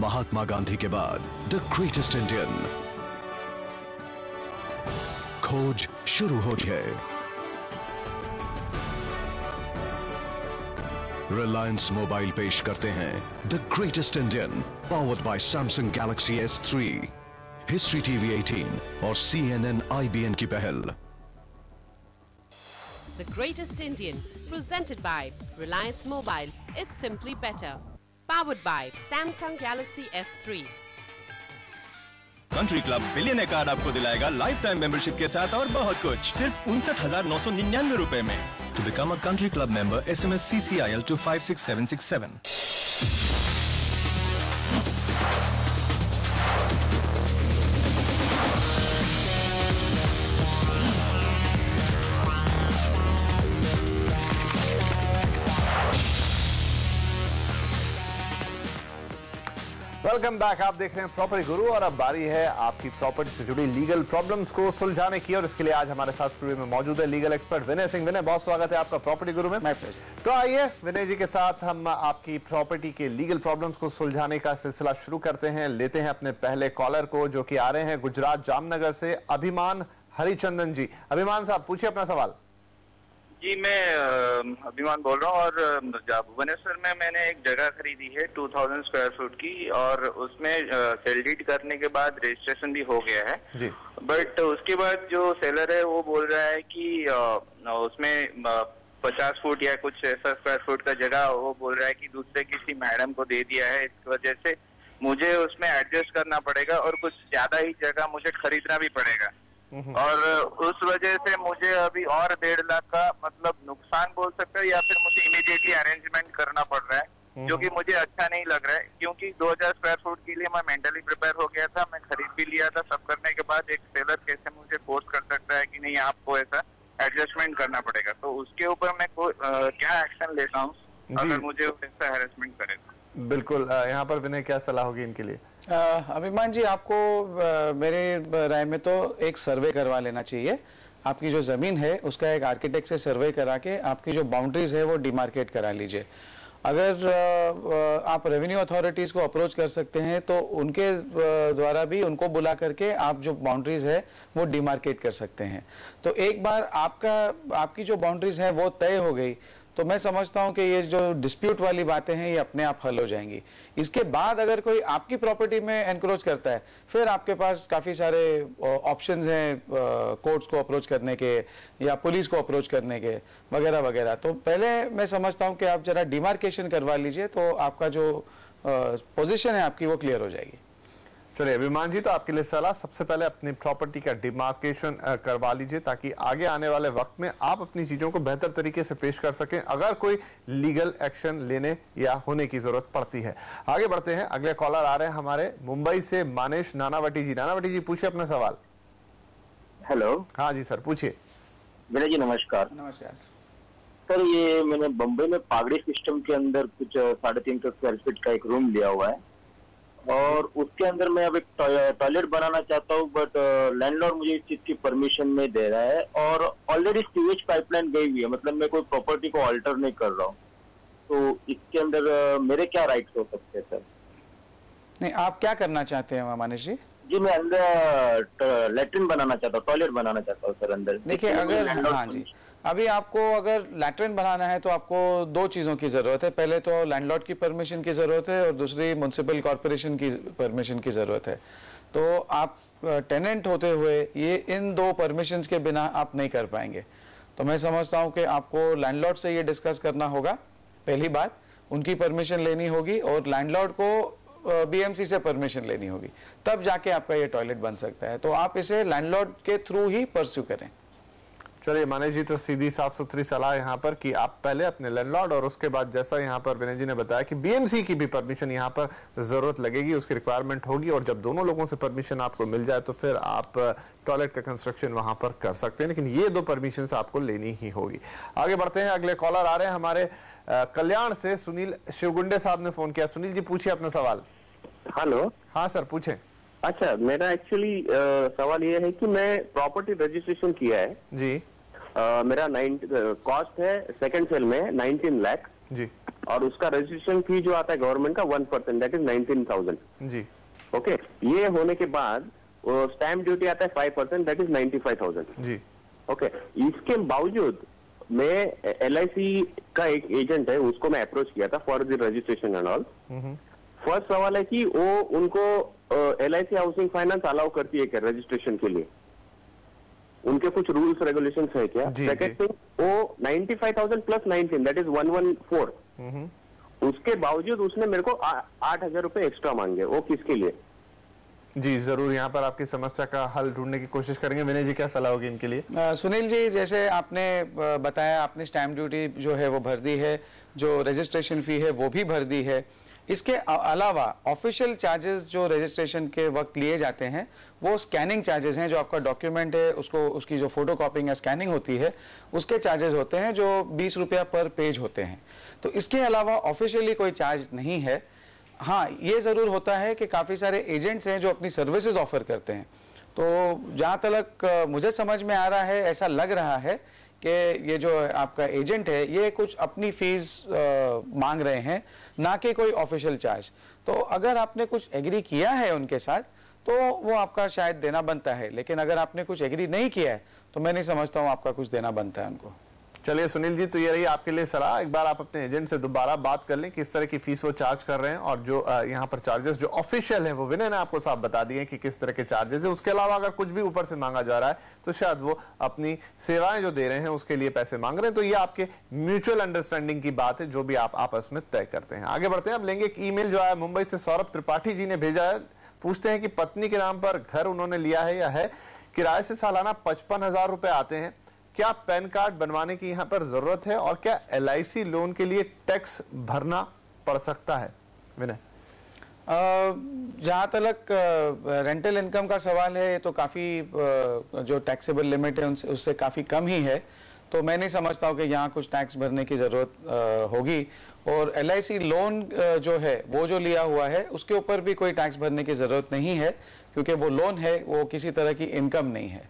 महात्मा गांधी के बाद the greatest Indian. खोज शुरू हो जाए। रिलायंस मोबाइल पेश करते हैं the greatest Indian, powered by Samsung Galaxy S3, history TV 18 और CNN IBN की पहल। The Greatest Indian, presented by Reliance Mobile. It's simply better. Powered by Samsung Galaxy S3. Country club billionaire card आपको दिलाएगा life time membership के साथ और बहुत कुछ सिर्फ 59,999 रुपए में। To become a country club member, SMS CCIL to 56767. Welcome back. आप देख रहे हैं प्रॉपर्टी गुरु और अब बारी है आपकी प्रॉपर्टी से जुड़ी लीगल प्रॉब्लम्स को सुलझाने की, और इसके लिए आज हमारे साथ स्टूडियो में मौजूद है लीगल एक्सपर्ट विनय सिंह। विनय, बहुत स्वागत है आपका प्रॉपर्टी गुरु में। तो आइए विनय जी के साथ हम आपकी प्रॉपर्टी के लीगल प्रॉब्लम्स को सुलझाने का सिलसिला शुरू करते हैं। लेते हैं अपने पहले कॉलर को, जो कि आ रहे हैं गुजरात जामनगर से, अभिमान हरिचंदन जी। अभिमान साहब, पूछिए अपना सवाल। जी, मैं अभिमान बोल रहा हूँ और भुवनेश्वर में मैंने एक जगह खरीदी है 2000 स्क्वायर फुट की, और उसमें सेल डीड करने के बाद रजिस्ट्रेशन भी हो गया है जी। बट उसके बाद जो सेलर है वो बोल रहा है कि उसमें 50 फुट या कुछ ऐसा स्क्वायर फुट का जगह वो बोल रहा है कि दूसरे किसी मैडम को दे दिया है। इस वजह से मुझे उसमें एडजस्ट करना पड़ेगा और कुछ ज्यादा ही जगह मुझे खरीदना भी पड़ेगा, और उस वजह से मुझे अभी और 1.5 लाख का मतलब नुकसान बोल सकते हैं, या फिर मुझे इमीडिएटली अरेंजमेंट करना पड़ रहा है, जो कि मुझे अच्छा नहीं लग रहा है। क्योंकि 2000 स्क्वायर फुट के लिए मैं मेंटली प्रिपेयर हो गया था, मैं खरीद भी लिया था। सब करने के बाद एक सेलर कैसे मुझे फोर्स कर सकता है कि नहीं आपको ऐसा एडजस्टमेंट करना पड़ेगा, तो उसके ऊपर मैं क्या एक्शन लेता हूँ अगर मुझे ऐसा हैरेसमेंट करेगा। बिल्कुल, यहाँ पर विनय क्या सलाह होगी इनके लिए? अभिमान जी, आपको मेरे राय में तो एक सर्वे करवा लेना चाहिए। आपकी जो ज़मीन है उसका एक आर्किटेक्ट से सर्वे करा के आपकी जो बाउंड्रीज है वो डिमार्केट करा लीजिए। अगर आप रेवेन्यू अथॉरिटीज़ को अप्रोच कर सकते हैं तो उनके द्वारा भी उनको बुला करके आप जो बाउंड्रीज है वो डिमार्केट कर सकते हैं। तो एक बार आपकी जो बाउंड्रीज है वो तय हो गई तो मैं समझता हूं कि ये जो डिस्प्यूट वाली बातें हैं ये अपने आप हल हो जाएंगी। इसके बाद अगर कोई आपकी प्रॉपर्टी में एनक्रोच करता है, फिर आपके पास काफ़ी सारे ऑप्शंस हैं कोर्ट्स को अप्रोच करने के या पुलिस को अप्रोच करने के वगैरह वगैरह। तो पहले मैं समझता हूं कि आप जरा डिमार्केशन करवा लीजिए तो आपका जो पोजीशन है आपकी वो क्लियर हो जाएगी। चलिए अभिमान जी, तो आपके लिए सलाह, सबसे पहले अपनी प्रॉपर्टी का डिमार्केशन करवा लीजिए ताकि आगे आने वाले वक्त में आप अपनी चीजों को बेहतर तरीके से पेश कर सकें अगर कोई लीगल एक्शन लेने या होने की जरूरत पड़ती है। आगे बढ़ते हैं, अगले कॉलर आ रहे हैं हमारे मुंबई से मानेश नानावटी जी। नानावटी जी, पूछिए अपना सवाल। हेलो। हाँ जी सर, पूछिए। विनय जी नमस्कार। नमस्कार सर, ये मैंने बम्बई में पागड़ी सिस्टम के अंदर कुछ 350 स्क्वायर फीट का एक रूम लिया हुआ है, और उसके अंदर मैं अब एक टॉयलेट बनाना चाहता हूँ, बट लैंडलॉर्ड मुझे इस चीज की परमिशन नहीं दे रहा है, और ऑलरेडी सीवेज पाइपलाइन गई हुई है, मतलब मैं कोई प्रॉपर्टी को ऑल्टर नहीं कर रहा हूँ। तो इसके अंदर मेरे क्या राइट्स हो सकते हैं सर? नहीं, आप क्या करना चाहते हैं मानिश जी? जी, मैं अंदर लैट्रिन बनाना चाहता हूँ, टॉयलेट बनाना चाहता हूँ सर अंदर। देखिए, अगर हाँ जी, अभी आपको अगर लैट्रिन बनाना है तो आपको दो चीज़ों की ज़रूरत है। पहले तो लैंडलॉर्ड की परमिशन की ज़रूरत है और दूसरी म्युनिसिपल कॉर्पोरेशन की परमिशन की ज़रूरत है। तो आप टेनेंट होते हुए ये इन दो परमिशंस के बिना आप नहीं कर पाएंगे। तो मैं समझता हूँ कि आपको लैंडलॉर्ड से ये डिस्कस करना होगा, पहली बात, उनकी परमिशन लेनी होगी और लैंडलॉर्ड को BMC से परमिशन लेनी होगी, तब जाके आपका ये टॉयलेट बन सकता है। तो आप इसे लैंडलॉर्ड के थ्रू ही परस्यू करें। चलिए मानेश जी, तो सीधी साफ सुथरी सलाह यहाँ पर कि आप पहले अपने लैंडलॉर्ड और उसके बाद जैसा यहाँ पर विनय जी ने बताया कि BMC की भी परमिशन यहाँ पर जरूरत लगेगी, उसकी रिक्वायरमेंट होगी, और जब दोनों लोगों से परमिशन आपको मिल जाए तो फिर आप टॉयलेट का कंस्ट्रक्शन वहां पर कर सकते हैं, लेकिन ये दो परमिशन आपको लेनी ही होगी। आगे बढ़ते हैं, अगले कॉलर आ रहे हैं हमारे कल्याण से सुनील शिवगुंडे साहब ने फोन किया। सुनील जी, पूछिए अपना सवाल। हेलो। हाँ सर, पूछे। अच्छा, मेरा एक्चुअली सवाल ये है कि मैं प्रॉपर्टी रजिस्ट्रेशन किया है जी। मेरा कॉस्ट है सेकंड सेल में 19 लाख जी, और उसका रजिस्ट्रेशन फी जो आता है गवर्नमेंट का 1%, दैट इज 19,000 जी। ओके, ये होने के बाद स्टैम्प ड्यूटी आता है 5%, दैट इज 95,000 जी। ओके, इसके बावजूद मैं LIC का एक एजेंट है, उसको मैं अप्रोच किया था for the registration and all. First सवाल है कि वो उनको LIC हाउसिंग फाइनेंस अलाउ करती है क्या रजिस्ट्रेशन के लिए, उनके कुछ रूल्स रेगुलेशंस है क्या? सेकंड थिंग, वो 95,000 प्लस 19, दैट इज 114, उसके बावजूद उसने मेरे को 8,000 रुपए एक्स्ट्रा मांगे, वो किसके लिए? जी जरूर, यहाँ पर आपकी समस्या का हल ढूंढने की कोशिश करेंगे। विनय जी क्या सलाह होगी इनके लिए? सुनील जी, जैसे आपने बताया, आपने स्टैम्प ड्यूटी जो है वो भर दी है, जो रजिस्ट्रेशन फी है वो भी भर दी है। इसके अलावा ऑफिशियल चार्जेस जो रजिस्ट्रेशन के वक्त लिए जाते हैं वो स्कैनिंग चार्जेस हैं। जो आपका डॉक्यूमेंट है उसको उसकी जो फोटो कॉपिंग या स्कैनिंग होती है उसके चार्जेस होते हैं जो 20 रुपया पर पेज होते हैं। तो इसके अलावा ऑफिशियली कोई चार्ज नहीं है। हाँ, ये ज़रूर होता है कि काफ़ी सारे एजेंट्स हैं जो अपनी सर्विसेज ऑफर करते हैं। तो जहाँ तक मुझे समझ में आ रहा है, ऐसा लग रहा है कि ये जो आपका एजेंट है ये कुछ अपनी फीस मांग रहे हैं, ना कि कोई ऑफिशियल चार्ज। तो अगर आपने कुछ एग्री किया है उनके साथ तो वो आपका शायद देना बनता है, लेकिन अगर आपने कुछ एग्री नहीं किया है तो मैं नहीं समझता हूँ आपका कुछ देना बनता है उनको। चलिए सुनील जी, तो ये रही आपके लिए सलाह। एक बार आप अपने एजेंट से दोबारा बात कर लें किस तरह की फीस वो चार्ज कर रहे हैं, और जो यहाँ पर चार्जेस जो ऑफिशियल हैं वो विनय ने आपको साफ बता दिए कि किस तरह के चार्जेस है। उसके अलावा अगर कुछ भी ऊपर से मांगा जा रहा है तो शायद वो अपनी सेवाएं जो दे रहे हैं उसके लिए पैसे मांग रहे हैं। तो ये आपके म्यूचुअल अंडरस्टैंडिंग की बात है जो भी आप आपस में तय करते हैं। आगे बढ़ते हैं, अब लेंगे एक ईमेल जो है मुंबई से सौरभ त्रिपाठी जी ने भेजा है। पूछते हैं कि पत्नी के नाम पर घर उन्होंने लिया है या है, किराए से सालाना 55,000 रुपए आते हैं, क्या पैन कार्ड बनवाने की यहाँ पर जरूरत है, और क्या LIC लोन के लिए टैक्स भरना पड़ सकता है? विनय, जहाँ तक रेंटल इनकम का सवाल है तो काफ़ी जो टैक्सेबल लिमिट है उससे काफ़ी कम ही है। तो मैं नहीं समझता हूँ कि यहाँ कुछ टैक्स भरने की ज़रूरत होगी। और LIC लोन जो है वो जो लिया हुआ है उसके ऊपर भी कोई टैक्स भरने की ज़रूरत नहीं है, क्योंकि वो लोन है, वो किसी तरह की इनकम नहीं है।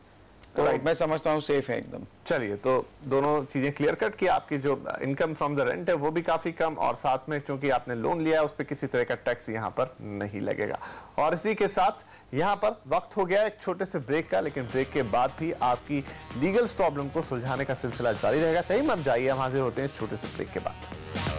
तो मैं समझता हूँ सेफ है एकदम। चलिए, तो दोनों चीजें क्लियर कट कि आपकी जो इनकम फ्रॉम द रेंट है वो भी काफी कम, और साथ में चूंकि आपने लोन लिया है उस पर किसी तरह का टैक्स यहाँ पर नहीं लगेगा। और इसी के साथ यहाँ पर वक्त हो गया एक छोटे से ब्रेक का, लेकिन ब्रेक के बाद भी आपकी लीगल प्रॉब्लम को सुलझाने का सिलसिला जारी रहेगा। कहीं मत जाइए, हम हाजिर होते हैं इस छोटे से ब्रेक के बाद।